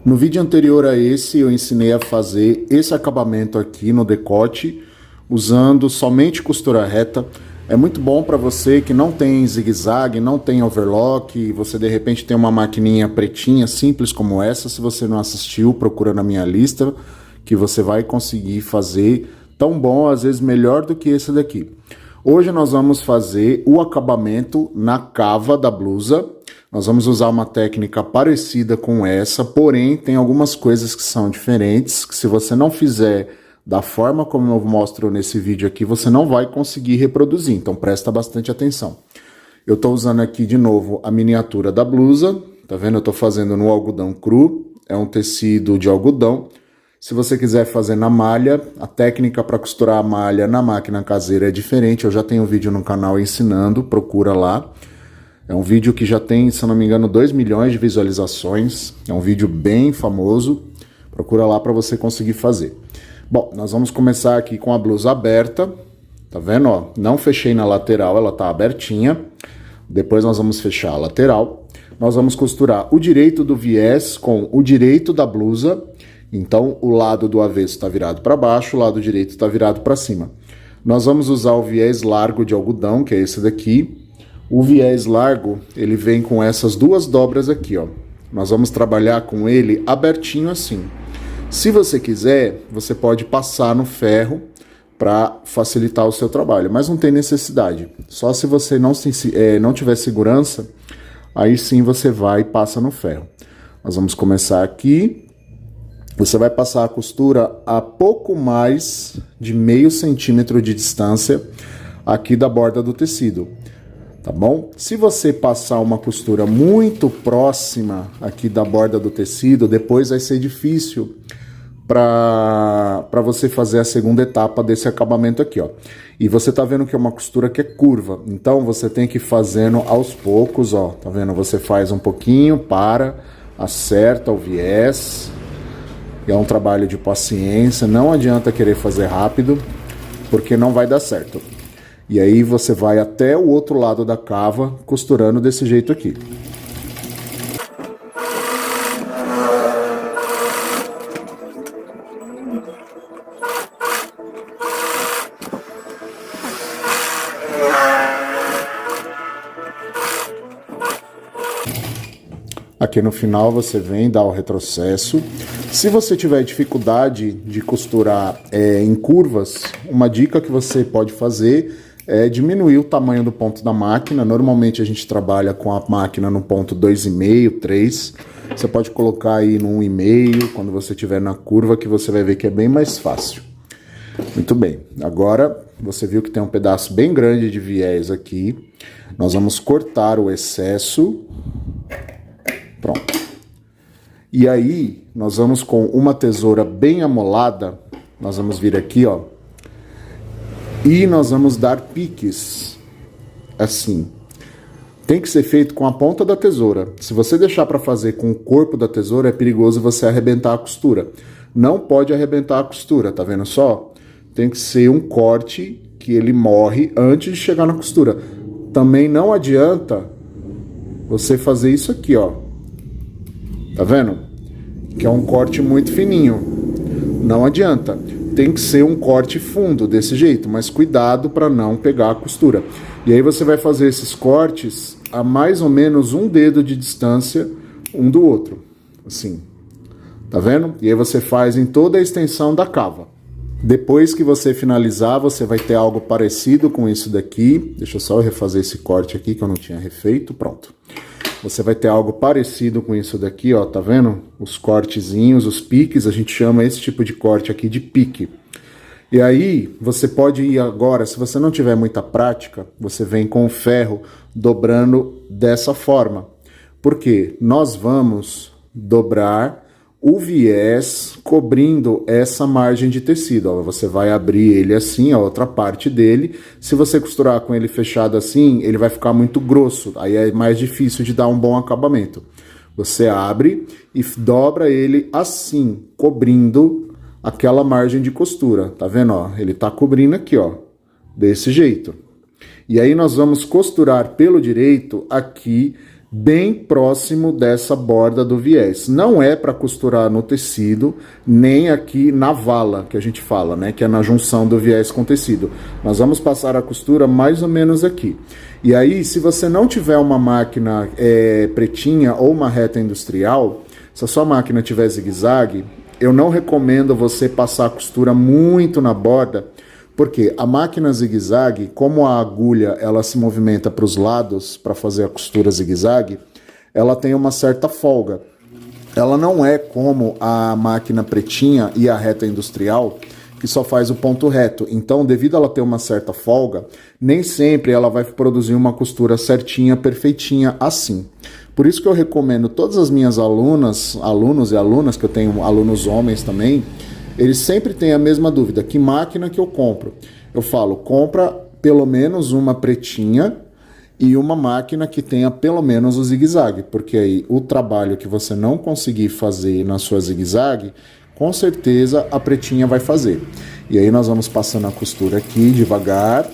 No vídeo anterior a esse, eu ensinei a fazer esse acabamento aqui no decote, usando somente costura reta. É muito bom para você que não tem zigue-zague, não tem overlock, você de repente tem uma maquininha pretinha, simples como essa. Se você não assistiu, procura na minha lista, que você vai conseguir fazer tão bom, às vezes melhor do que esse daqui. Hoje nós vamos fazer o acabamento na cava da blusa. Nós vamos usar uma técnica parecida com essa, porém tem algumas coisas que são diferentes, que se você não fizer da forma como eu mostro nesse vídeo aqui, você não vai conseguir reproduzir, então presta bastante atenção. Eu estou usando aqui de novo a miniatura da blusa, tá vendo? Eu estou fazendo no algodão cru, é um tecido de algodão. Se você quiser fazer na malha, a técnica para costurar a malha na máquina caseira é diferente, eu já tenho um vídeo no canal ensinando, procura lá. É um vídeo que já tem, se eu não me engano, 2 milhões de visualizações. É um vídeo bem famoso. Procura lá para você conseguir fazer. Bom, nós vamos começar aqui com a blusa aberta. Tá vendo? Ó, não fechei na lateral, ela tá abertinha. Depois nós vamos fechar a lateral. Nós vamos costurar o direito do viés com o direito da blusa. Então, o lado do avesso está virado para baixo, o lado direito está virado para cima. Nós vamos usar o viés largo de algodão, que é esse daqui. O viés largo, ele vem com essas duas dobras aqui, ó. Nós vamos trabalhar com ele abertinho assim. Se você quiser, você pode passar no ferro para facilitar o seu trabalho, mas não tem necessidade. Só se você não tiver segurança, aí sim você vai e passa no ferro. Nós vamos começar aqui. Você vai passar a costura a pouco mais de meio centímetro de distância aqui da borda do tecido. Tá bom? Se você passar uma costura muito próxima aqui da borda do tecido, depois vai ser difícil para você fazer a segunda etapa desse acabamento aqui, ó. E você tá vendo que é uma costura que é curva, então você tem que ir fazendo aos poucos, ó. Tá vendo? Você faz um pouquinho, acerta o viés. É um trabalho de paciência, não adianta querer fazer rápido, porque não vai dar certo. E aí você vai até o outro lado da cava, costurando desse jeito aqui. Aqui no final você vem dar o retrocesso. Se você tiver dificuldade de costurar em curvas, uma dica que você pode fazer é diminuir o tamanho do ponto da máquina. Normalmente a gente trabalha com a máquina no ponto 2,5, 3. Você pode colocar aí no 1,5 quando você estiver na curva, que você vai ver que é bem mais fácil. Muito bem, agora você viu que tem um pedaço bem grande de viés aqui. Nós vamos cortar o excesso. Pronto. E aí, nós vamos com uma tesoura bem amolada, nós vamos vir aqui, ó, e nós vamos dar piques, assim. Tem que ser feito com a ponta da tesoura. Se você deixar para fazer com o corpo da tesoura, é perigoso você arrebentar a costura. Não pode arrebentar a costura, tá vendo só? Tem que ser um corte que ele morre antes de chegar na costura. Também não adianta você fazer isso aqui, ó. Tá vendo? Que é um corte muito fininho. Não adianta. Tem que ser um corte fundo desse jeito, mas cuidado para não pegar a costura. E aí você vai fazer esses cortes a mais ou menos um dedo de distância um do outro. Assim. Tá vendo? E aí você faz em toda a extensão da cava. Depois que você finalizar, você vai ter algo parecido com isso daqui. Deixa eu só refazer esse corte aqui que eu não tinha refeito. Pronto. Você vai ter algo parecido com isso daqui, ó, tá vendo? Os cortezinhos, os piques, a gente chama esse tipo de corte aqui de pique. E aí, você pode ir agora, se você não tiver muita prática, você vem com o ferro dobrando dessa forma. Porque nós vamos dobrar o viés cobrindo essa margem de tecido, ó. Você vai abrir ele assim, a outra parte dele. Se você costurar com ele fechado assim, ele vai ficar muito grosso. Aí é mais difícil de dar um bom acabamento. Você abre e dobra ele assim, cobrindo aquela margem de costura. Tá vendo, ó? Ele tá cobrindo aqui, ó, desse jeito. E aí nós vamos costurar pelo direito aqui bem próximo dessa borda do viés. Não é para costurar no tecido, nem aqui na vala, que a gente fala, né? Que é na junção do viés com o tecido. Nós vamos passar a costura mais ou menos aqui. E aí, se você não tiver uma máquina pretinha ou uma reta industrial, se a sua máquina tiver zigue-zague, eu não recomendo você passar a costura muito na borda, porque a máquina zigue-zague, como a agulha ela se movimenta para os lados para fazer a costura zigue-zague, ela tem uma certa folga. Ela não é como a máquina pretinha e a reta industrial, que só faz o ponto reto. Então, devido a ela ter uma certa folga, nem sempre ela vai produzir uma costura certinha, perfeitinha assim. Por isso que eu recomendo todas as minhas alunos e alunas, que eu tenho alunos homens também, eles sempre têm a mesma dúvida: que máquina que eu compro? Eu falo, compra pelo menos uma pretinha e uma máquina que tenha pelo menos o zigue-zague, porque aí o trabalho que você não conseguir fazer na sua zigue-zague, com certeza a pretinha vai fazer. E aí nós vamos passando a costura aqui devagar.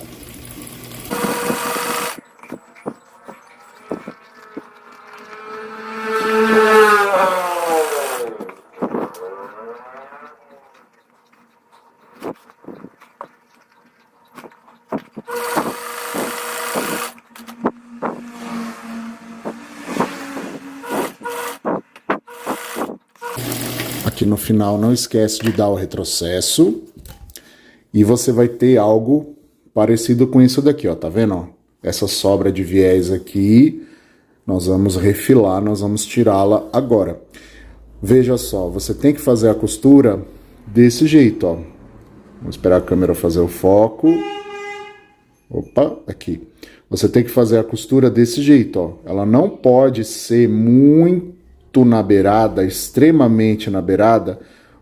Aqui no final não esquece de dar o retrocesso e você vai ter algo parecido com isso daqui, ó, tá vendo? Ó? Essa sobra de viés aqui, nós vamos refilar, nós vamos tirá-la agora. Veja só, você tem que fazer a costura desse jeito, ó. Vamos esperar a câmera fazer o foco. Opa, aqui. Você tem que fazer a costura desse jeito, ó. Ela não pode ser muito na beirada, extremamente na beirada,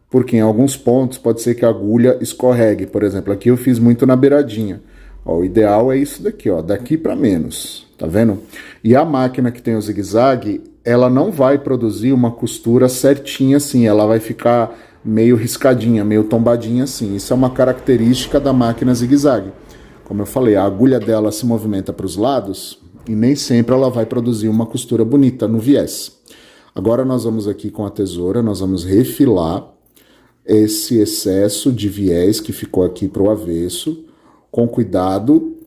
porque em alguns pontos pode ser que a agulha escorregue. Por exemplo, aqui eu fiz muito na beiradinha. Ó, o ideal é isso daqui, ó, daqui para menos, tá vendo? E a máquina que tem o zigue-zague, ela não vai produzir uma costura certinha assim, ela vai ficar meio riscadinha, meio tombadinha assim. Isso é uma característica da máquina zigue-zague. Como eu falei, a agulha dela se movimenta para os lados e nem sempre ela vai produzir uma costura bonita no viés. Agora nós vamos aqui com a tesoura, nós vamos refilar esse excesso de viés que ficou aqui para o avesso, com cuidado,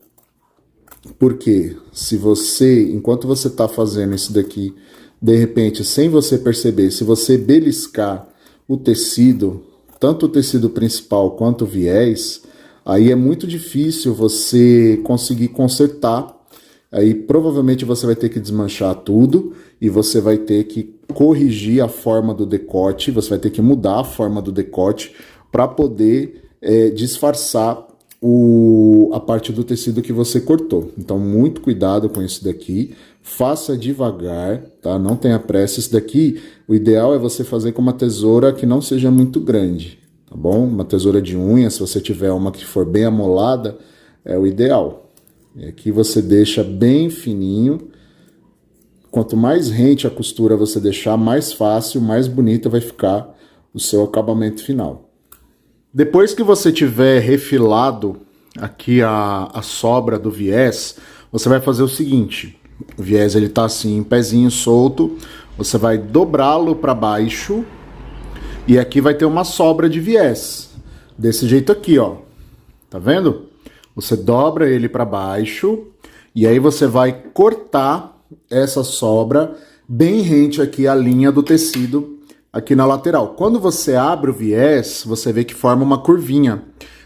porque se você, enquanto você está fazendo isso daqui, de repente, sem você perceber, se você beliscar o tecido, tanto o tecido principal quanto o viés, aí é muito difícil você conseguir consertar. Aí provavelmente você vai ter que desmanchar tudo e você vai ter que corrigir a forma do decote, você vai ter que mudar a forma do decote para poder disfarçar a parte do tecido que você cortou. Então, muito cuidado com isso daqui, faça devagar, tá? Não tenha pressa. Isso daqui, o ideal é você fazer com uma tesoura que não seja muito grande, tá bom? Uma tesoura de unha, se você tiver uma que for bem amolada, é o ideal. E aqui você deixa bem fininho. Quanto mais rente a costura você deixar, mais fácil, mais bonita vai ficar o seu acabamento final. Depois que você tiver refilado aqui a sobra do viés, você vai fazer o seguinte: o viés ele tá assim, em pezinho solto, você vai dobrá-lo para baixo e aqui vai ter uma sobra de viés, desse jeito aqui, ó. Tá vendo? Você dobra ele para baixo e aí você vai cortar essa sobra bem rente aqui à linha do tecido aqui na lateral. Quando você abre o viés, você vê que forma uma curvinha.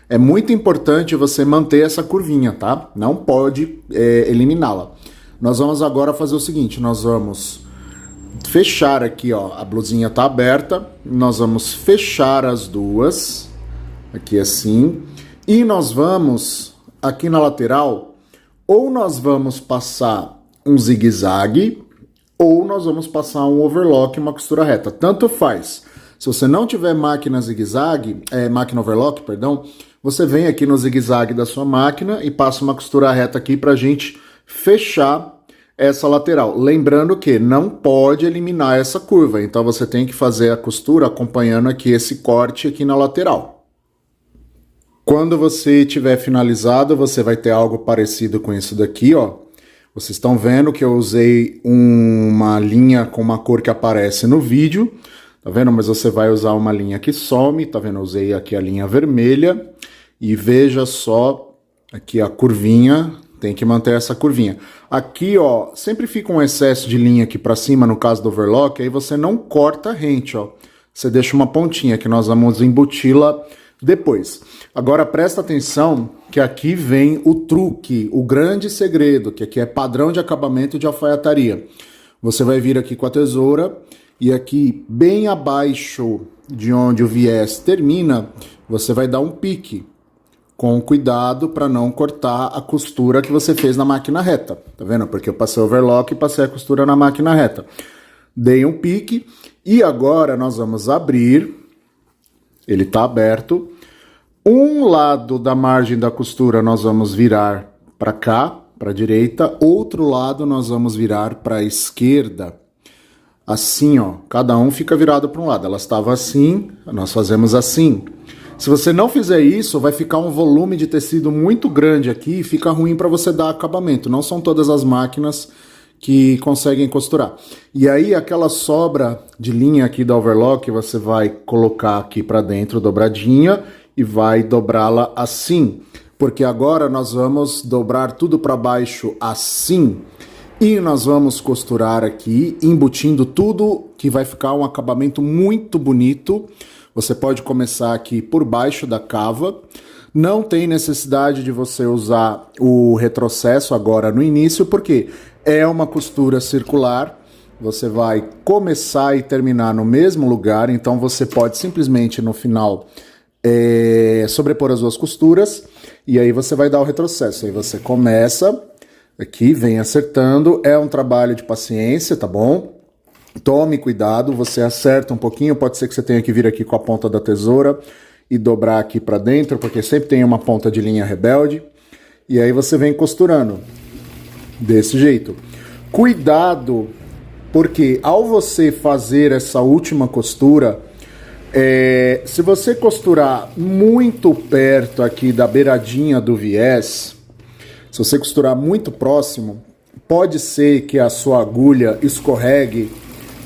É muito importante você manter essa curvinha, tá? Não pode eliminá-la. Nós vamos agora fazer o seguinte, nós vamos fechar aqui, ó, a blusinha tá aberta, nós vamos fechar as duas, aqui assim, e nós vamos... Aqui na lateral, ou nós vamos passar um zigue-zague, ou nós vamos passar um overlock, uma costura reta. Tanto faz. Se você não tiver máquina zigue-zague, máquina overlock, perdão, você vem aqui no zigue-zague da sua máquina e passa uma costura reta aqui pra gente fechar essa lateral. Lembrando que não pode eliminar essa curva, então você tem que fazer a costura acompanhando aqui esse corte aqui na lateral. Quando você tiver finalizado, você vai ter algo parecido com isso daqui, ó. Vocês estão vendo que eu usei uma linha com uma cor que aparece no vídeo, tá vendo? Mas você vai usar uma linha que some, tá vendo? Eu usei aqui a linha vermelha e veja só aqui a curvinha, tem que manter essa curvinha. Aqui, ó, sempre fica um excesso de linha aqui para cima no caso do overlock, aí você não corta rente, ó. Você deixa uma pontinha que nós vamos embuti-la depois. Agora presta atenção que aqui vem o truque, o grande segredo, que aqui é padrão de acabamento de alfaiataria. Você vai vir aqui com a tesoura e aqui bem abaixo de onde o viés termina, você vai dar um pique, com cuidado para não cortar a costura que você fez na máquina reta. Tá vendo? Porque eu passei o overlock e passei a costura na máquina reta. Dei um pique e agora nós vamos abrir. Ele está aberto. Um lado da margem da costura nós vamos virar para cá, para a direita. Outro lado nós vamos virar para a esquerda. Assim, ó. Cada um fica virado para um lado. Ela estava assim, nós fazemos assim. Se você não fizer isso, vai ficar um volume de tecido muito grande aqui e fica ruim para você dar acabamento. Não são todas as máquinas que conseguem costurar. E aí aquela sobra de linha aqui da overlock, você vai colocar aqui para dentro dobradinha e vai dobrá-la assim. Porque agora nós vamos dobrar tudo para baixo assim. E nós vamos costurar aqui, embutindo tudo, que vai ficar um acabamento muito bonito. Você pode começar aqui por baixo da cava. Não tem necessidade de você usar o retrocesso agora no início, porque é uma costura circular. Você vai começar e terminar no mesmo lugar, então você pode simplesmente no final sobrepor as duas costuras e aí você vai dar o retrocesso. Aí você começa aqui, vem acertando. É um trabalho de paciência, tá bom? Tome cuidado, você acerta um pouquinho, pode ser que você tenha que vir aqui com a ponta da tesoura e dobrar aqui para dentro, porque sempre tem uma ponta de linha rebelde. E aí você vem costurando desse jeito. Cuidado, porque ao você fazer essa última costura, se você costurar muito perto aqui da beiradinha do viés, se você costurar muito próximo, pode ser que a sua agulha escorregue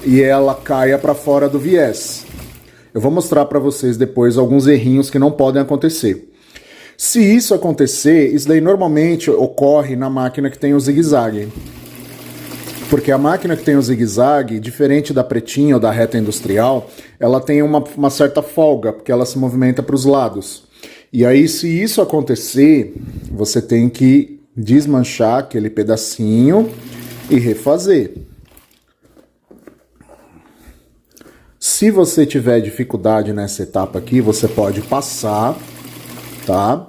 e ela caia para fora do viés. Eu vou mostrar para vocês depois alguns errinhos que não podem acontecer. Se isso acontecer, isso daí normalmente ocorre na máquina que tem o zigue-zague. Porque a máquina que tem o zigue-zague, diferente da pretinha ou da reta industrial, ela tem uma certa folga, porque ela se movimenta para os lados. E aí, se isso acontecer, você tem que desmanchar aquele pedacinho e refazer. Se você tiver dificuldade nessa etapa aqui, você pode passar, tá?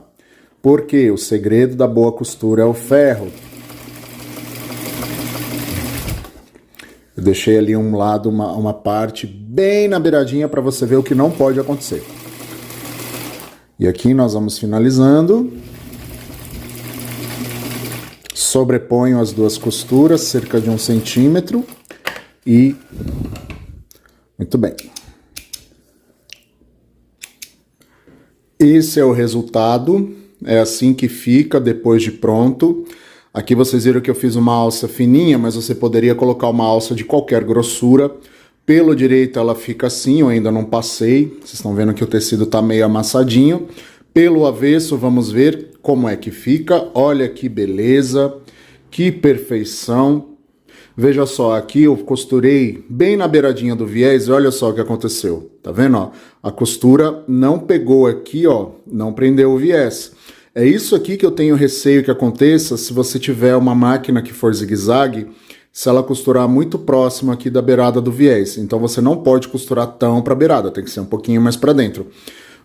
Porque o segredo da boa costura é o ferro. Eu deixei ali um lado, uma parte bem na beiradinha para você ver o que não pode acontecer. E aqui nós vamos finalizando. Sobreponho as duas costuras, cerca de 1 centímetro. E... muito bem. Esse é o resultado. É assim que fica depois de pronto. Aqui vocês viram que eu fiz uma alça fininha, mas você poderia colocar uma alça de qualquer grossura. Pelo direito ela fica assim, eu ainda não passei. Vocês estão vendo que o tecido está meio amassadinho. Pelo avesso, vamos ver como é que fica. Olha que beleza, que perfeição. Veja só, aqui eu costurei bem na beiradinha do viés e olha só o que aconteceu. Tá vendo, ó? A costura não pegou aqui, ó, não prendeu o viés. É isso aqui que eu tenho receio que aconteça se você tiver uma máquina que for zigue-zague, se ela costurar muito próximo aqui da beirada do viés. Então você não pode costurar tão para a beirada, tem que ser um pouquinho mais para dentro.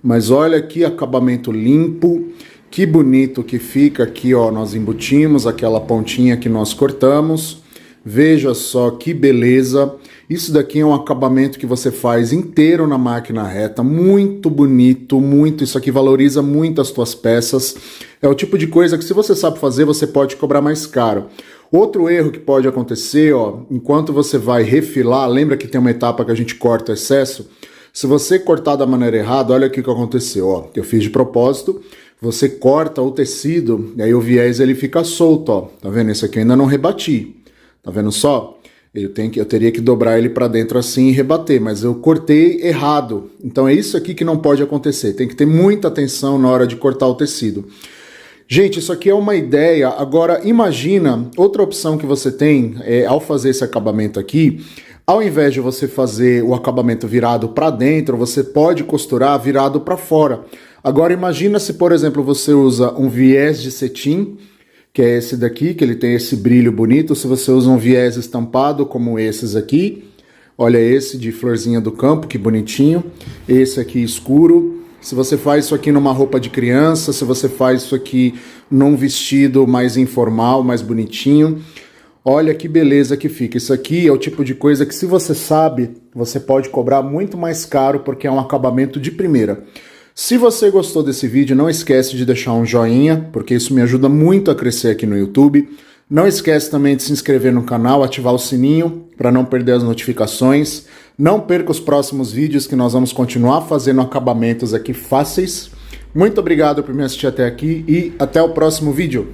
Mas olha que acabamento limpo, que bonito que fica aqui, ó, nós embutimos aquela pontinha que nós cortamos. Veja só que beleza. Isso daqui é um acabamento que você faz inteiro na máquina reta, muito bonito, muito. Isso aqui valoriza muito as tuas peças. É o tipo de coisa que se você sabe fazer, você pode cobrar mais caro. Outro erro que pode acontecer, ó, enquanto você vai refilar, lembra que tem uma etapa que a gente corta o excesso? Se você cortar da maneira errada, olha aqui o que aconteceu, ó. Eu fiz de propósito, você corta o tecido e aí o viés ele fica solto, ó. Tá vendo? Esse aqui eu ainda não rebati. Tá vendo só? Eu teria que dobrar ele para dentro assim e rebater, mas eu cortei errado. Então é isso aqui que não pode acontecer. Tem que ter muita atenção na hora de cortar o tecido. Gente, isso aqui é uma ideia. Agora, imagina, outra opção que você tem ao fazer esse acabamento aqui, ao invés de você fazer o acabamento virado para dentro, você pode costurar virado para fora. Agora, imagina se, por exemplo, você usa um viés de cetim, que é esse daqui, que ele tem esse brilho bonito. Se você usa um viés estampado, como esses aqui, olha esse de florzinha do campo, que bonitinho. Esse aqui escuro. Se você faz isso aqui numa roupa de criança, se você faz isso aqui num vestido mais informal, mais bonitinho, olha que beleza que fica. Isso aqui é o tipo de coisa que, se você sabe, você pode cobrar muito mais caro, porque é um acabamento de primeira. Se você gostou desse vídeo, não esquece de deixar um joinha, porque isso me ajuda muito a crescer aqui no YouTube. Não esquece também de se inscrever no canal, ativar o sininho para não perder as notificações. Não perca os próximos vídeos, que nós vamos continuar fazendo acabamentos aqui fáceis. Muito obrigado por me assistir até aqui e até o próximo vídeo.